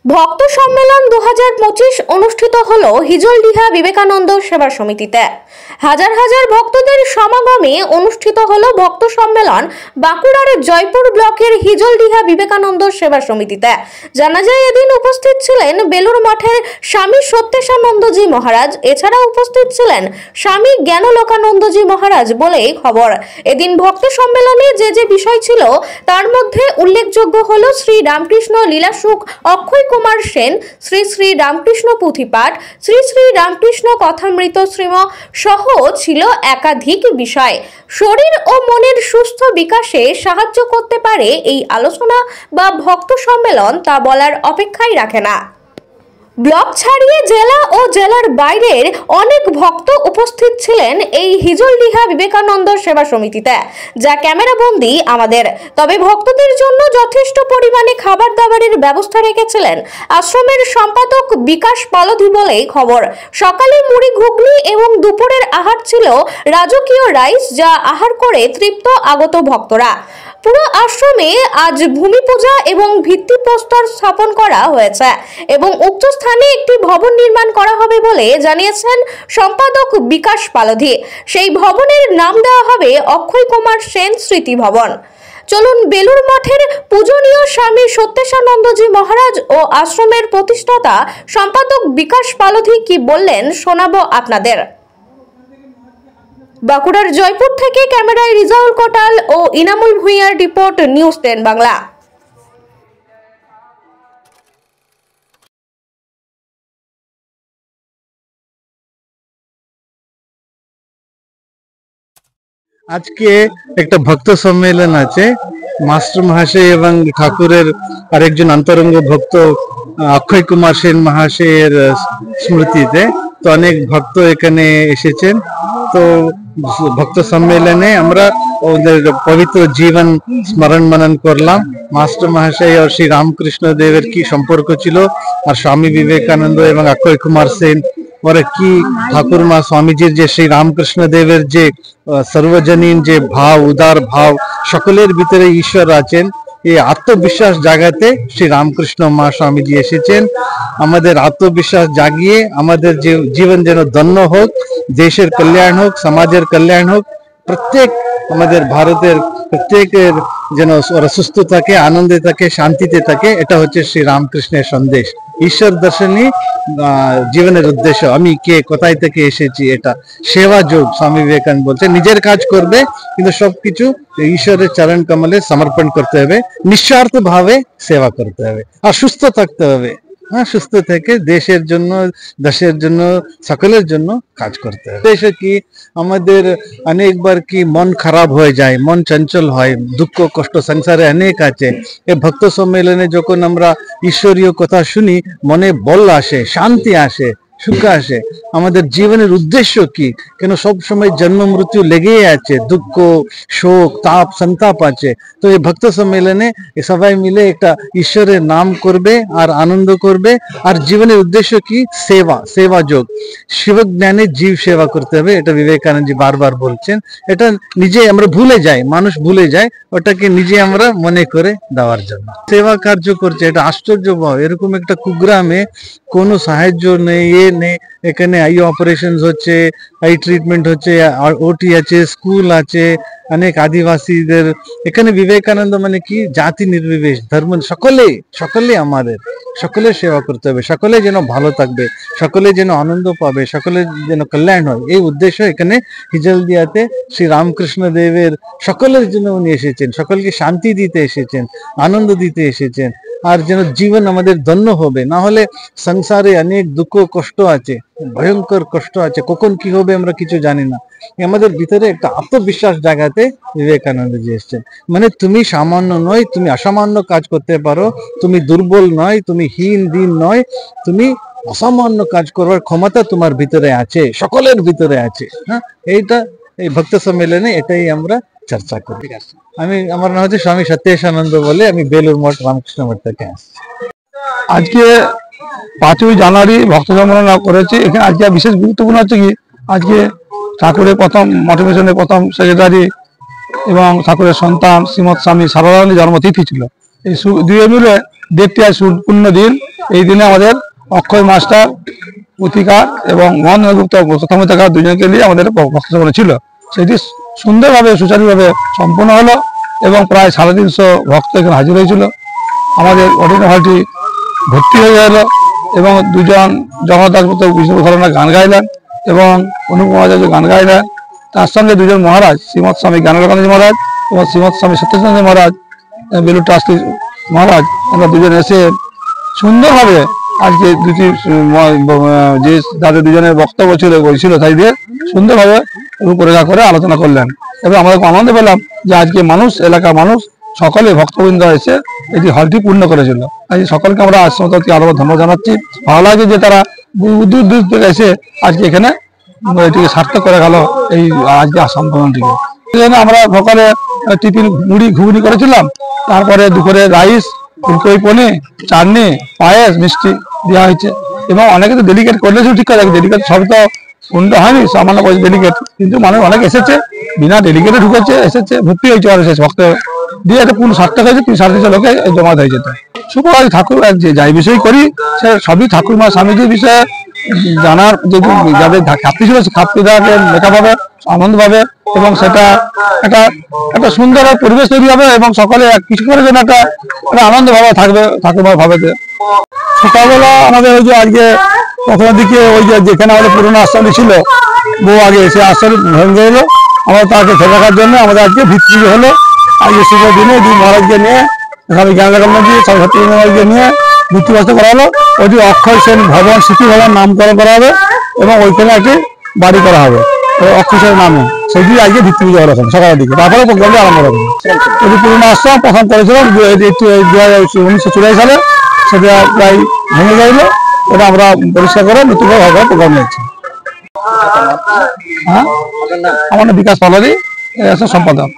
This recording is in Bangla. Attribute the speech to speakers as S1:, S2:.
S1: ভক্ত সম্মেলন 2025 অনুষ্ঠিত হলো হিজলডিহা বিবেকানন্দ সেবা সমিতিতে। হাজার হাজার ভক্তদের সমাগমে অনুষ্ঠিত হলো ভক্ত সম্মেলন বাঁকুড়ার জয়পুর ব্লকের হিজলডিহা বিবেকানন্দ সেবা সমিতিতে। জানা যায় এদিন উপস্থিত ছিলেন বেলুর মঠের স্বামী সত্যেশানন্দজি মহারাজ, এছাড়া উপস্থিত ছিলেন স্বামী জ্ঞানলোকানন্দজি মহারাজ বলে খবর। এদিন ভক্ত সম্মেলনে যে বিষয় ছিল তার মধ্যে উল্লেখযোগ্য হলো শ্রী রামকৃষ্ণ লীলাসুখ অক্ষয় কুমার সেন, শ্রী শ্রী রামকৃষ্ণ পুঁথিপাঠ, শ্রী শ্রী রামকৃষ্ণ কথামৃত শ্রীম সহ ছিল একাধিক বিষয়। শরীর ও মনের সুস্থ বিকাশে সাহায্য করতে পারে এই আলোচনা বা ভক্ত সম্মেলন, তা বলার অপেক্ষাই রাখে না। ব্লক ছাড়িয়ে জেলা ও জেলার বাইরের অনেক ভক্ত উপস্থিত ছিলেন এই হিজলডিহা বিবেকানন্দ সেবা সমিতিতে, যা ক্যামেরাবন্দি আমাদের। তবে ভক্তদের জন্য যথেষ্ট পরিমাণে খাবার দাবারের ব্যবস্থা রেখেছিলেন আশ্রমের সম্পাদক বিকাশ পালধি বলে খবর। সকালে মুড়ি ঘুগনি এবং দুপুরের আহার ছিল রাজকীয় রাইস, যা আহার করে তৃপ্ত আগত ভক্তরা। পুরো আশ্রমে আজ ভূমি পূজা এবং ভিত্তিপ্রস্তর স্থাপন করা হয়েছে এবং উক্ত স্থানে একটি ভবন নির্মাণ করা হবে বলে জানিয়েছেন সম্পাদক বিকাশ পালধি। সেই ভবনের নাম দেওয়া হবে অক্ষয় কুমার সেন স্মৃতি ভবন। চলুন বেলুর মঠের পূজনীয় স্বামী সত্যেশানন্দজি মহারাজ ও আশ্রমের প্রতিষ্ঠাতা সম্পাদক বিকাশ পালধি কি বললেন শোনাবো আপনাদের। বাঁকুড়ার জয়পুর থেকে ক্যামেরায় রিজাউল কোটাল ও ইনামুল ভুঁইয়ার রিপোর্ট, নিউজ 10 বাংলা।
S2: আজকে একটা ভক্ত সম্মেলন আছে মাস্টার মহাশয় এবং ঠাকুরের আরেকজন অন্তরঙ্গ ভক্ত অক্ষয় কুমার সেন মহাশয়ের স্মৃতিতে। তো অনেক ভক্ত এখানে এসেছেন। তো ভক্ত সম্মেলনে আমরা ওদের পবিত্র জীবন স্মরণ মনন করলাম। মাস্টার মহাশয় আর শ্রী রামকৃষ্ণ দেবের কি সম্পর্ক ছিল, আর স্বামী বিবেকানন্দ এবং অক্ষয় কুমার সেন ওরা কি ঠাকুর মা স্বামীজির যে শ্রী রামকৃষ্ণ দেবের যে সর্বজনীন যে ভাব, উদার ভাব, সকলের ভিতরে ঈশ্বর আছেন, এই আত্মবিশ্বাস জাগাতে শ্রী রামকৃষ্ণ মা স্বামীজি এসেছেন। আমাদের আত্মবিশ্বাস জাগিয়ে আমাদের যে জীবন যেন ধন্য হোক, দেশের কল্যাণ হোক, সমাজের কল্যাণ হোক, প্রত্যেক আমাদের ভারতের প্রত্যেকের যেন ওরা সুস্থ থাকে, আনন্দে থাকে, শান্তিতে থাকে। এটা হচ্ছে শ্রী রামকৃষ্ণের সন্দেশ, ঈশ্বর দর্শনই জীবনের উদ্দেশ্য। আমি কে, কোথায় থেকে এসেছি, এটা সেবা যোগ। স্বামী বিবেকানন্দ বলছে নিজের কাজ করবে কিন্তু সবকিছু ঈশ্বরের চরণ কমলে সমর্পণ করতে হবে, নিঃস্বার্থ ভাবে সেবা করতে হবে, আর সুস্থ থাকতে হবে। হ্যাঁ, সুস্থ থেকে দেশের জন্য, দেশের জন্য, সকলের জন্য কাজ করতে হবে। দেশে কি আমাদের অনেকবার কি মন খারাপ হয়ে যায়, মন চঞ্চল হয়, দুঃখ কষ্ট সংসারে অনেক আছে। এই ভক্ত সম্মেলনে যখন আমরা ঈশ্বরীয় কথা শুনি, মনে বল আসে, শান্তি আসে, সুখ আসে। আমাদের জীবনের উদ্দেশ্য কি, কেন সব সময় জন্ম মৃত্যু লেগেই আছে, দুঃখ শোক তাপ সন্তাপ আছে। তো এই ভক্ত সম্মেলনে সবাই মিলে একটা ঈশ্বরের নাম করবে আর আনন্দ করবে। আর জীবনের উদ্দেশ্য কি, সেবা, সেবা যোগ। শিবজ্ঞানে জীব সেবা করতে হবে, এটা বিবেকানন্দজি বারবার বলছেন। এটা নিজে আমরা ভুলে যাই, মানুষ ভুলে যায়, ওটাকে নিজে আমরা মনে করে দেওয়ার জন্য সেবা কার্য করছে। এটা আশ্চর্য ভাব, এরকম একটা কুগ্রামে কোনো সাহায্য নেই, নেই। এখানে আই অপারেশন হচ্ছে, আই ট্রিটমেন্ট হচ্ছে, ওটি আছে, স্কুল আছে, অনেক আদিবাসীদের এখানে। বিবেকানন্দ মানে কি, জাতি নির্বিশেষ, ধর্ম, সকলে সকলে আমাদের সকলের সেবা করতে হবে, সকলে যেন ভালো থাকবে, সকলে যেন আনন্দ পাবে, সকলের যেন কল্যাণ হয়, এই উদ্দেশ্য এখানে হিজলদিয়াতে শ্রী রামকৃষ্ণ দেবের সকলের জন্য উনি এসেছেন, সকলকে শান্তি দিতে এসেছেন, আনন্দ দিতে এসেছেন। আর যেন জীবন আমাদের ধন্য হবে। না হলে সংসারে অনেক দুঃখ কষ্ট আছে, ভয়ঙ্কর কষ্ট আছে, কখন কি হবে আমরা কিছু জানি না। আমাদের ভিতরে একটা আত্মবিশ্বাস জাগাতে বিবেকানন্দজি এসেছেন। মানে তুমি সামান্য নয়, তুমি অসামান্য কাজ করতে পারো, তুমি দুর্বল নয়, তুমি হীন দিন নয়, তুমি অসামান্য কাজ করবার ক্ষমতা তোমার ভিতরে আছে, সকলের ভিতরে আছে। হ্যাঁ, এইটা এই ভক্ত সম্মেলনে এটাই আমরা চর্চা করি। আমার নাম হচ্ছে স্বামী সত্যেশানন্দ বলে, আমি বেলুর মঠ রামকৃষ্ণ মঠ থেকে আসছি।
S3: আজকে 5ই জানুয়ারি ভক্ত সম্মেলন করেছি এখানে। আজকে বিশেষ গুরুত্বপূর্ণ হচ্ছে কি, আজকে ঠাকুরের প্রথম মোটিভেশনের প্রথম সেক্রেটারি এবং ঠাকুরের সন্তান শ্রীমৎ স্বামী সারদানন্দের জন্মতিথি ছিল। এই দুয়ে মিলে ডেটটি আজ পূর্ণ দিন। এই দিনে আমাদের অক্ষয় মাস্টার, পুতিকার এবং মহেন্দ্রগুপ্ত প্রথম থাকার দুজনকে নিয়ে আমাদের ভক্ত সম্মেলন ছিল। সেটি সুন্দরভাবে সুচারুভাবে সম্পন্ন হলো এবং প্রায় 350 ভক্ত এখানে হাজির হয়েছিল। আমাদের অডিটোরিয়াম হলটি ভর্তি হয়ে গেল এবং দুজন জগন্নাথ দাসগুপ্ত বিষ্ণু ঘরানা গান গাইলেন এবং অনুপমাচার্য গান গাইলেন। তার সঙ্গে দুজন মহারাজ, শ্রীমৎ স্বামী জ্ঞানানন্দ মহারাজ এবং শ্রীমৎ স্বামী সত্যচন্দ্র মহারাজ, বেলুর ট্রাস্টি মহারাজ, আমরা দুজন এসে সুন্দরভাবে আজকে দুটি যে তাদের দুজনের বক্তব্য ছিল তাই দিয়ে সুন্দরভাবে রূপরেখা করে আলোচনা করলেন এবং আমরা আনন্দ পেলাম যে আজকে মানুষ, এলাকার মানুষ সকলে ভক্তবৃন্দ এসে এটি হলটি পূর্ণ করেছিল। আজ সকলকে আমরা আশ্রমকে আরো ধন্যবাদ জানাচ্ছি। ভালো লাগে যে তারা দূর দূর থেকে এসে আজকে এখানে এটিকে সার্থক করে গেল এই আজকে সম্মেলনটিকে। আমরা সকালে টিফিন মুড়ি ঘুগনি করেছিলাম, তারপরে দুপুরে রাইস, ফুলকপি পনির, চাটনি, পায়েস, মিষ্টি দেওয়া হয়েছে এবং অনেকে তো ডেলিকেট করলেছিল। ঠিক আছে, ডেলিকেট সব তো পূর্ণ হয়নি, সামান্য ডেলিকেট, কিন্তু মানুষ অনেক এসেছে, বিনা ডেলিকেটে ঢুকেছে, এসেছে, ভর্তি হয়েছে আর এসেছে ভক্ত দিয়ে এটা পূর্ণ সার্থক হয়েছে। 3-3.5 লোকে জমা হয়ে যেত। শুক্রবার ঠাকুর যাই বিষয় করি সে সবই ঠাকুরমা স্বামীজির বিষয়ে জানার, যে যাদের খাপ্তি ছিল সে খাপ্তিটাকে লেখা পাবে, আনন্দ পাবে এবং সেটা একটা সুন্দর পরিবেশ তৈরি হবে এবং সকলে কিছু করে যেন একটা আনন্দ ভাবে থাকবে ঠাকুরমার ভাবেতে। সকালবেলা আমাদের ওই যে আজকে প্রথমের দিকে ওই যে যেখানে আমাদের পুরোনো আশ্রমটি ছিল বহু আগে, সেই আশ্রম ভেঙে এলো, আমরা তাকে ফেলে রাখার জন্য আমাদের আজকে ভিত্তি হলো। আজকে শুভ দিনে দুই মহারাজকে নিয়ে, স্বামী জ্ঞানানন্দজি, স্বামী সত্যেন্দ্র মহারাজকে নিয়ে ভিত্তিবস্ত করা হলো। ওইটি অক্ষয় সেন ভবন, স্মৃতি ভবন নামকরণ করা হবে এবং ওইখানে একটি বাড়ি করা হবে অক্ষয় সেনের নামে। সেটি আজকে ভিত্তি পুজো হলো সকালের দিকে, তারপরে প্রোগ্রামটি আরম্ভ হবে। এটি পুরোনো আশ্রম প্রথম করেছিলাম 1984 সালে, সেটা প্রায় ভেঙে যাইলো, ওটা আমরা পরিষ্কার করে নতুন করে প্রোগ্রাম নিচ্ছি। হ্যাঁ, আমার নাম বিকাশ পালারি, সম্পাদক।